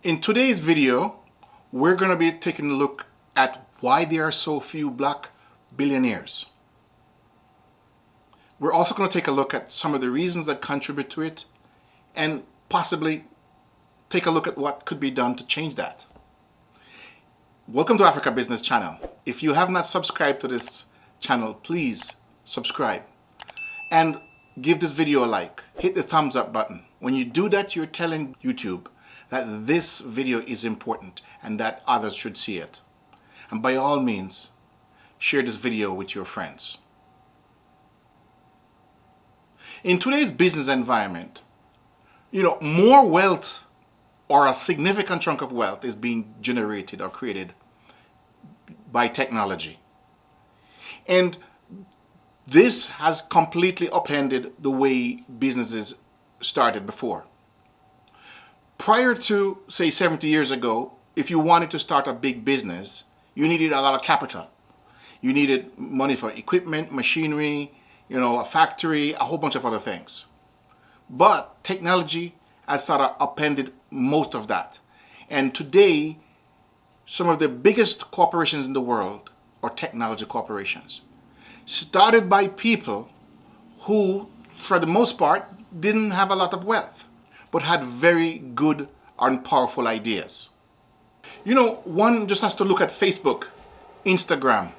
In today's video, we're going to be taking a look at why there are so few black billionaires. We're also going to take a look at some of the reasons that contribute to it and possibly take a look at what could be done to change that. Welcome to Africa Business Channel. If you have not subscribed to this channel, please subscribe and give this video a like. Hit the thumbs up button. When you do that, you're telling YouTube that this video is important and that others should see it. And by all means, share this video with your friends. In today's business environment, more wealth or a significant chunk of wealth is being generated or created by technology. And this has completely upended the way businesses started before. Prior to, say, 70 years ago, if you wanted to start a big business, you needed a lot of capital. You needed money for equipment, machinery, a factory, a whole bunch of other things. But technology has sort of upended most of that. And today, some of the biggest corporations in the world are technology corporations, started by people who, for the most part, didn't have a lot of wealth, but had very good and powerful ideas. One just has to look at Facebook, Instagram,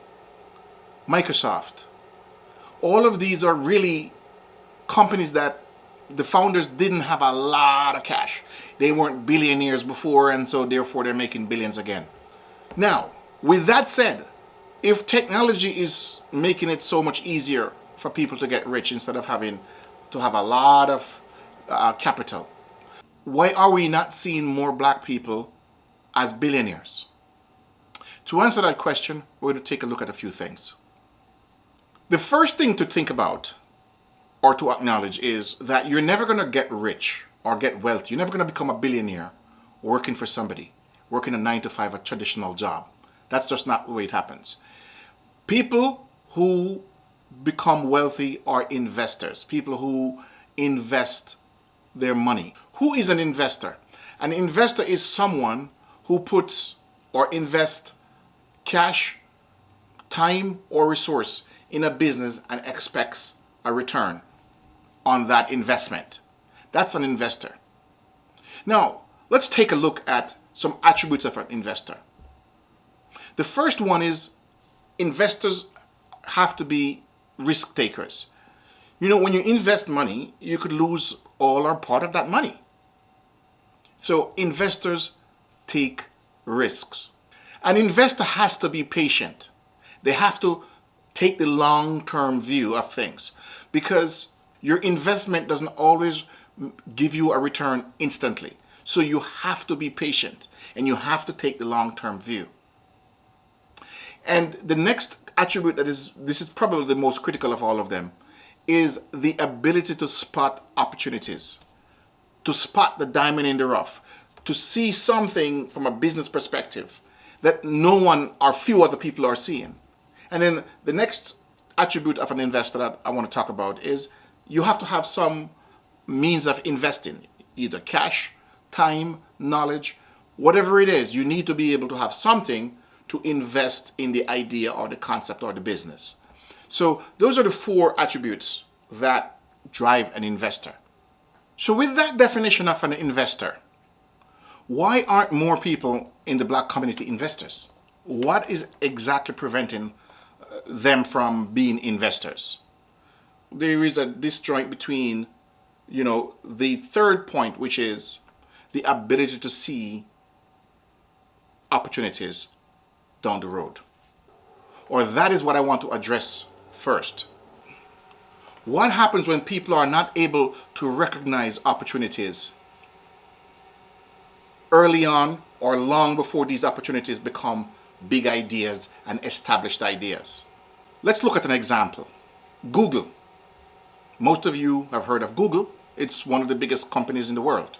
Microsoft. All of these are really companies that the founders didn't have a lot of cash. They weren't billionaires before, and so therefore they're making billions again. Now, with that said, if technology is making it so much easier for people to get rich instead of having to have a lot of capital, why are we not seeing more black people as billionaires? To answer that question, we're going to take a look at a few things. The first thing to think about or to acknowledge is that you're never going to get rich or get wealth. You're never going to become a billionaire working for somebody, working a 9-to-5, a traditional job. That's just not the way it happens. People who become wealthy are investors, people who invest their money. Who is an investor? An investor is someone who puts or invests cash, time, or resource in a business and expects a return on that investment. That's an investor. Now, let's take a look at some attributes of an investor. The first one is investors have to be risk takers. When you invest money, you could lose all or part of that money. So investors take risks. An investor has to be patient. They have to take the long-term view of things because your investment doesn't always give you a return instantly. So you have to be patient and you have to take the long-term view. And the next attribute this is probably the most critical of all of them, is the ability to spot opportunities, to spot the diamond in the rough, to see something from a business perspective that no one or few other people are seeing. And then the next attribute of an investor that I want to talk about is you have to have some means of investing, either cash, time, knowledge, whatever it is. You need to be able to have something to invest in the idea or the concept or the business. So those are the 4 attributes that drive an investor. So with that definition of an investor, why aren't more people in the black community investors? What is exactly preventing them from being investors? There is a disjoint between, the third point, which is the ability to see opportunities down the road. Or that is what I want to address first. What happens when people are not able to recognize opportunities early on or long before these opportunities become big ideas and established ideas? Let's look at an example. Google. Most of you have heard of Google. It's one of the biggest companies in the world.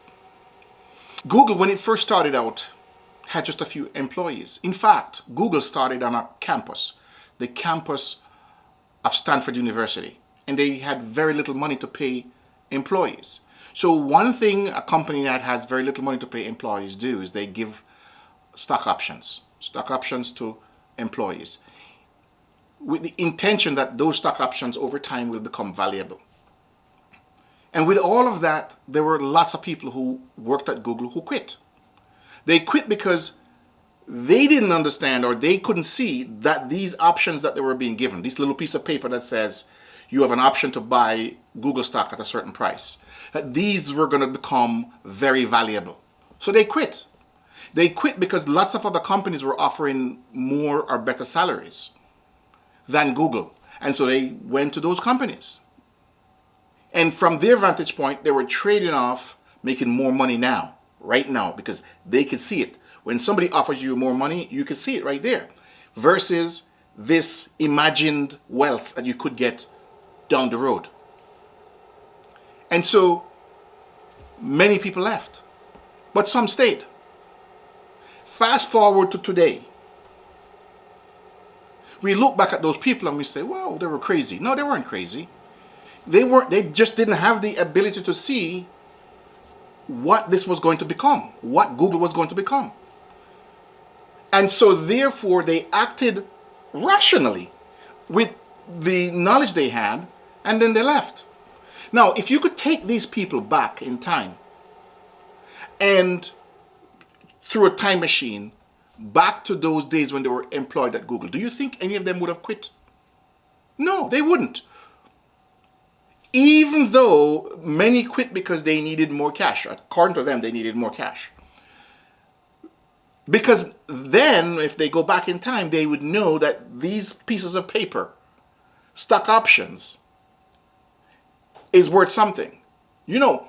Google, when it first started out, had just a few employees. In fact, Google started on a campus, the campus of Stanford University, and they had very little money to pay employees. So one thing a company that has very little money to pay employees do is they give stock options to employees, with the intention that those stock options over time will become valuable. And with all of that, there were lots of people who worked at Google who quit. They quit because they didn't understand, or they couldn't see that these options that they were being given, this little piece of paper that says you have an option to buy Google stock at a certain price, that these were going to become very valuable. So they quit. They quit because lots of other companies were offering more or better salaries than Google. And so they went to those companies. And from their vantage point, they were trading off making more money now, right now, because they could see it. When somebody offers you more money, you can see it right there, versus this imagined wealth that you could get down the road. And so many people left, but some stayed. Fast forward to today. We look back at those people and we say, well, they were crazy. No, they weren't crazy. They just didn't have the ability to see what this was going to become, what Google was going to become. And so therefore they acted rationally with the knowledge they had, and then they left. Now, if you could take these people back in time and through a time machine back to those days when they were employed at Google, do you think any of them would have quit? No, they wouldn't. Even though many quit because they needed more cash. According to them, they needed more cash. Because then, if they go back in time, they would know that these pieces of paper, stock options, is worth something. You know,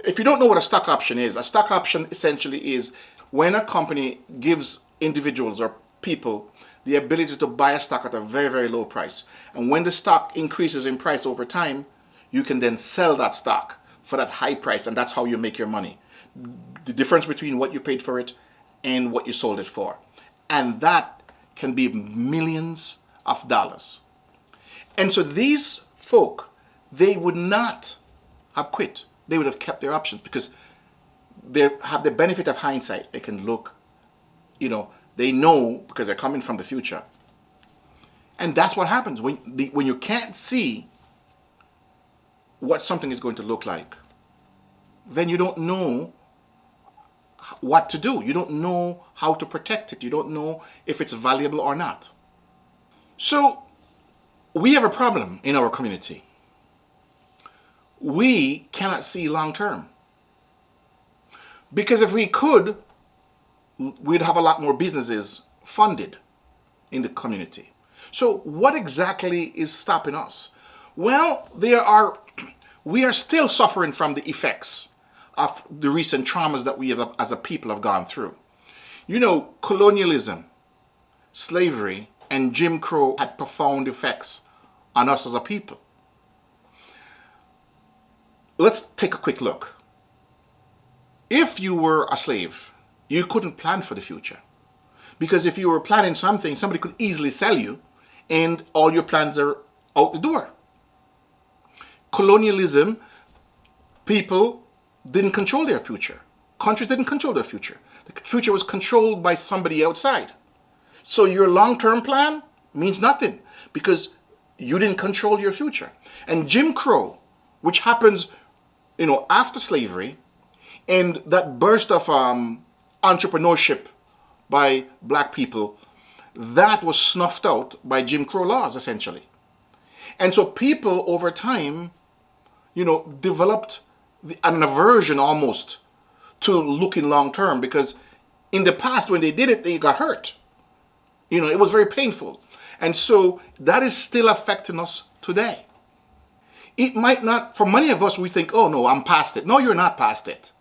if you don't know what a stock option is, a stock option essentially is when a company gives individuals or people the ability to buy a stock at a very, very low price. And when the stock increases in price over time, you can then sell that stock for that high price, and that's how you make your money. The difference between what you paid for it and what you sold it for. And that can be millions of dollars. And so these folk, they would not have quit. They would have kept their options because they have the benefit of hindsight. They can look, they know because they're coming from the future. And that's what happens when you can't see what something is going to look like. Then you don't know what to do. You don't know how to protect it. You don't know if it's valuable or not. So we have a problem in our community. We cannot see long term. Because if we could, we'd have a lot more businesses funded in the community. So what exactly is stopping us? Well, we are still suffering from the effects of the recent traumas that we have, as a people, have gone through. Colonialism, slavery, and Jim Crow had profound effects on us as a people. Let's take a quick look. If you were a slave, you couldn't plan for the future. Because if you were planning something, somebody could easily sell you, and all your plans are out the door. Colonialism, people didn't control their future. Countries didn't control their future. The future was controlled by somebody outside. So your long-term plan means nothing because you didn't control your future. And Jim Crow, which happens, after slavery, and that burst of entrepreneurship by black people, that was snuffed out by Jim Crow laws, essentially. And so people over time, developed an aversion almost to looking long term, because in the past when they did it, they got hurt. It was very painful. And so that is still affecting us today. It might not, for many of us, we think, oh no, I'm past it. No, you're not past it.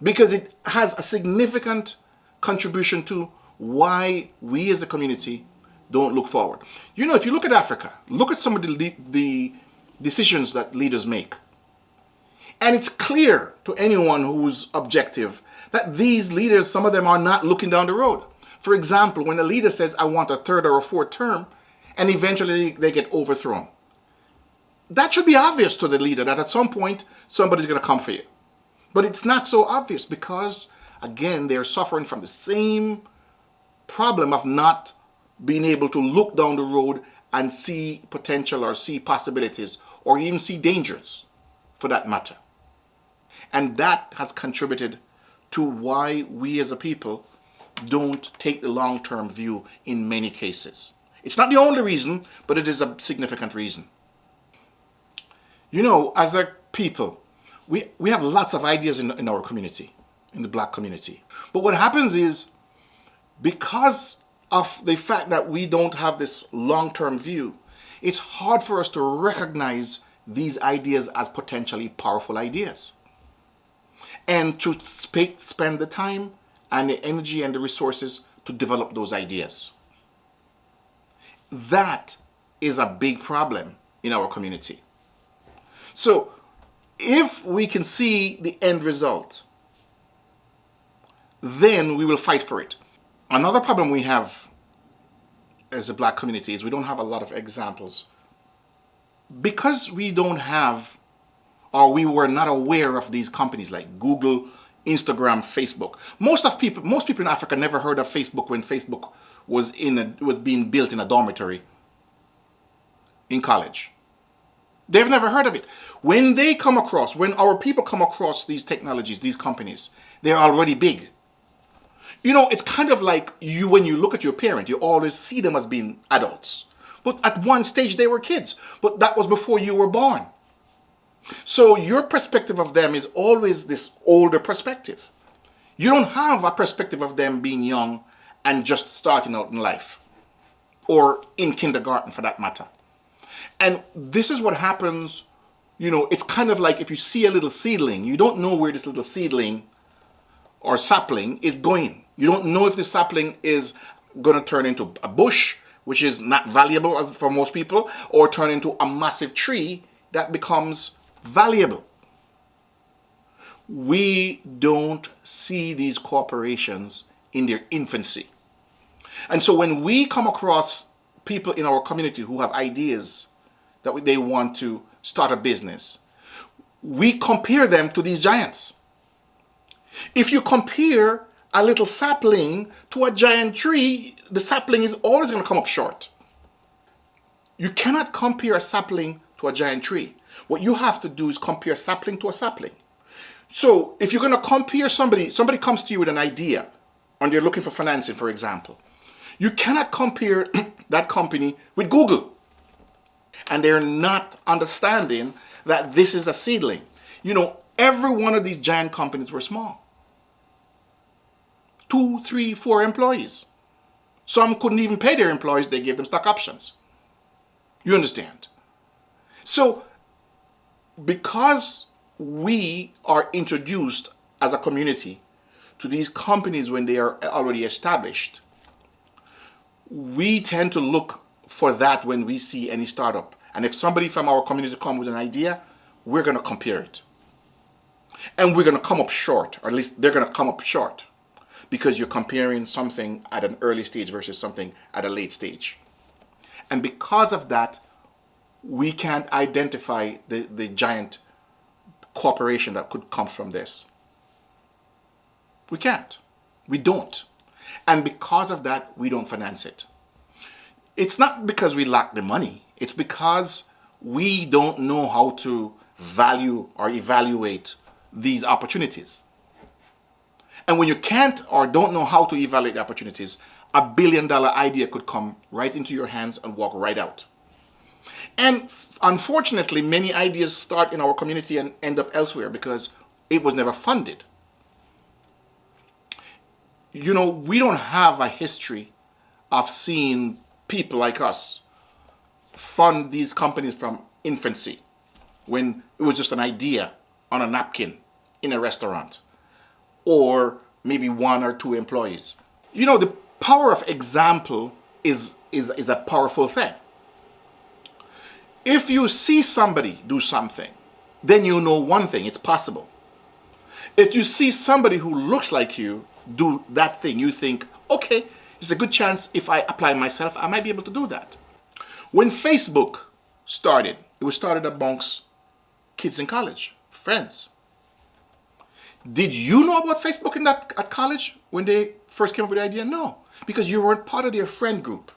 Because it has a significant contribution to why we as a community don't look forward. If you look at Africa, look at some of the decisions that leaders make. And it's clear to anyone who's objective that these leaders, some of them are not looking down the road. For example, when a leader says, I want a third or a fourth term, and eventually they get overthrown. That should be obvious to the leader that at some point somebody's going to come for you. But it's not so obvious because, again, they're suffering from the same problem of not being able to look down the road and see potential or see possibilities or even see dangers for that matter. And that has contributed to why we as a people don't take the long-term view in many cases. It's not the only reason, but it is a significant reason. You know, as a people, we have lots of ideas in our community, in the Black community. But what happens is, because of the fact that we don't have this long-term view, it's hard for us to recognize these ideas as potentially powerful ideas. And to spend the time and the energy and the resources to develop those ideas. That is a big problem in our community. So, if we can see the end result, then we will fight for it. Another problem we have as a Black community is we don't have a lot of examples. Because we don't have, or we were not aware of these companies like Google, Instagram, Facebook. Most people in Africa never heard of Facebook when Facebook was being built in a dormitory in college. They've never heard of it. When our people come across these technologies, these companies, they're already big. You know, it's kind of like when you look at your parent, you always see them as being adults. But at one stage they were kids. But that was before you were born. So your perspective of them is always this older perspective. You don't have a perspective of them being young and just starting out in life. Or in kindergarten for that matter. And this is what happens, you know, it's kind of like if you see a little seedling, you don't know where this little seedling or sapling is going. You don't know if the sapling is going to turn into a bush, which is not valuable for most people, or turn into a massive tree that becomes valuable. We don't see these corporations in their infancy. And so when we come across people in our community who have ideas that they want to start a business, we compare them to these giants. If you compare a little sapling to a giant tree, the sapling is always going to come up short. You cannot compare a sapling to a giant tree. What you have to do is compare sapling to a sapling. So if you're going to compare somebody comes to you with an idea and they're looking for financing, for example, you cannot compare that company with Google. And they're not understanding that this is a seedling. You know, every one of these giant companies were small. 2, 3, 4 employees. Some couldn't even pay their employees, they gave them stock options. You understand? So, because we are introduced as a community to these companies when they are already established, we tend to look for that when we see any startup. And if somebody from our community comes with an idea, we're going to compare it. And we're going to come up short, or at least they're going to come up short, because you're comparing something at an early stage versus something at a late stage. And because of that, we can't identify the giant corporation that could come from this. We can't. We don't. And because of that, we don't finance it. It's not because we lack the money. It's because we don't know how to value or evaluate these opportunities. And when you can't or don't know how to evaluate the opportunities, $1 billion idea could come right into your hands and walk right out. And unfortunately, many ideas start in our community and end up elsewhere because it was never funded. You know, we don't have a history of seeing people like us fund these companies from infancy, when it was just an idea on a napkin in a restaurant, or maybe 1 or 2 employees. You know, the power of example is a powerful thing. If you see somebody do something, then you know one thing, it's possible. If you see somebody who looks like you do that thing, you think, okay, it's a good chance if I apply myself, I might be able to do that. When Facebook started? It was started amongst kids in college, friends. Did you know about Facebook at college when they first came up with the idea? No, because you weren't part of their friend group.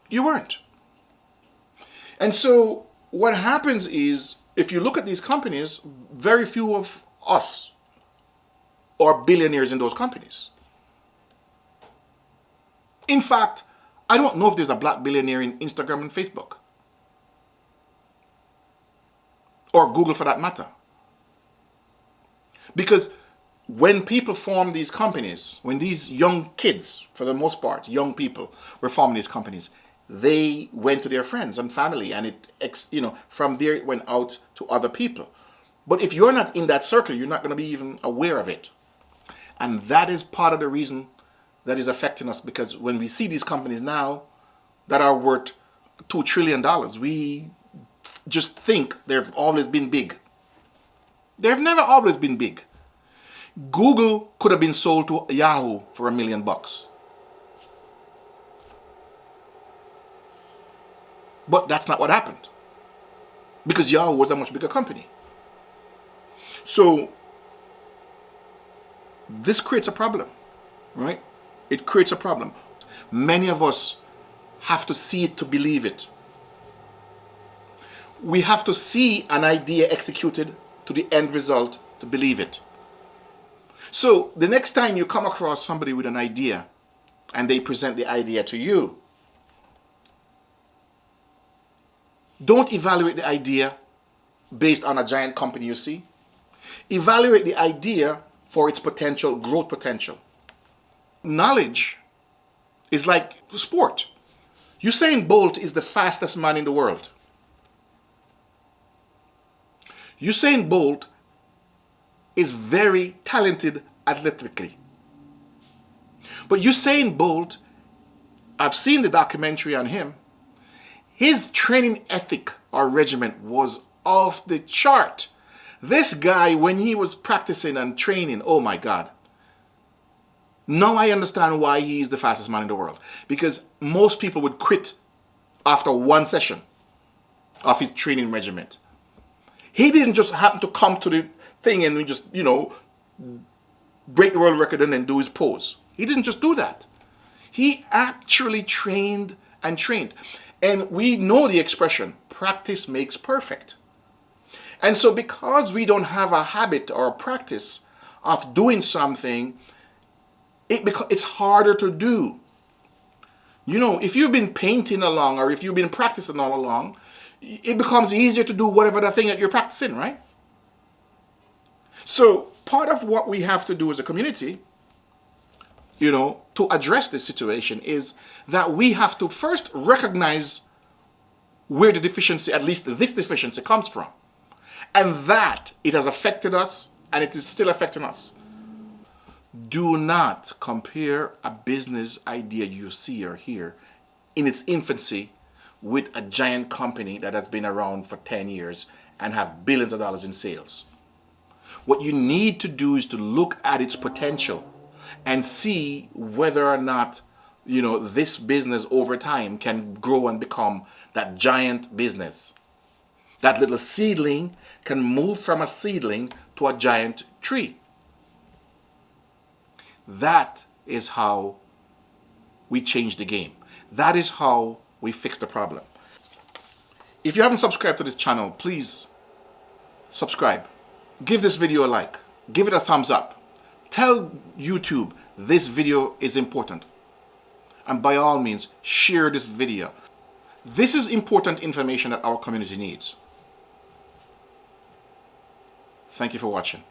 You weren't. And so what happens is, if you look at these companies, very few of us are billionaires in those companies. In fact, I don't know if there's a black billionaire in Instagram and Facebook. Or Google for that matter. Because when people form these companies, when these young kids, for the most part, young people were forming these companies, they went to their friends and family, and from there it went out to other people. But if you're not in that circle, you're not going to be even aware of it. And that is part of the reason that is affecting us, because when we see these companies now that are worth $2 trillion, we just think they've always been big. They've never always been big. Google could have been sold to Yahoo for $1 million. But that's not what happened, because Yahoo was a much bigger company. So this creates a problem, right? It creates a problem. Many of us have to see it to believe it. We have to see an idea executed to the end result to believe it. So the next time you come across somebody with an idea and they present the idea to you, don't evaluate the idea based on a giant company you see. Evaluate the idea for its potential, growth potential. Knowledge is like sport. Usain Bolt is the fastest man in the world. Usain Bolt is very talented athletically. But Usain Bolt, I've seen the documentary on him, his training ethic or regimen was off the chart. This guy, when he was practicing and training, oh my God. Now I understand why he is the fastest man in the world. Because most people would quit after one session of his training regimen. He didn't just happen to come to the thing and just, break the world record and then do his pose. He didn't just do that. He actually trained and trained. And we know the expression, practice makes perfect. And so because we don't have a habit or a practice of doing something, it's harder to do. If you've been painting along or if you've been practicing all along, it becomes easier to do whatever the thing that you're practicing, right? So part of what we have to do as a community, to address this situation is that we have to first recognize where the deficiency, at least this deficiency, comes from. And that it has affected us and it is still affecting us. Do not compare a business idea you see or hear in its infancy with a giant company that has been around for 10 years and have billions of dollars in sales. What you need to do is to look at its potential and see whether or not, this business over time can grow and become that giant business. That little seedling can move from a seedling to a giant tree. That is how we change the game. That is how we fix the problem. If you haven't subscribed to this channel, please subscribe. Give this video a like. Give it a thumbs up. Tell YouTube this video is important. And by all means, share this video. This is important information that our community needs. Thank you for watching.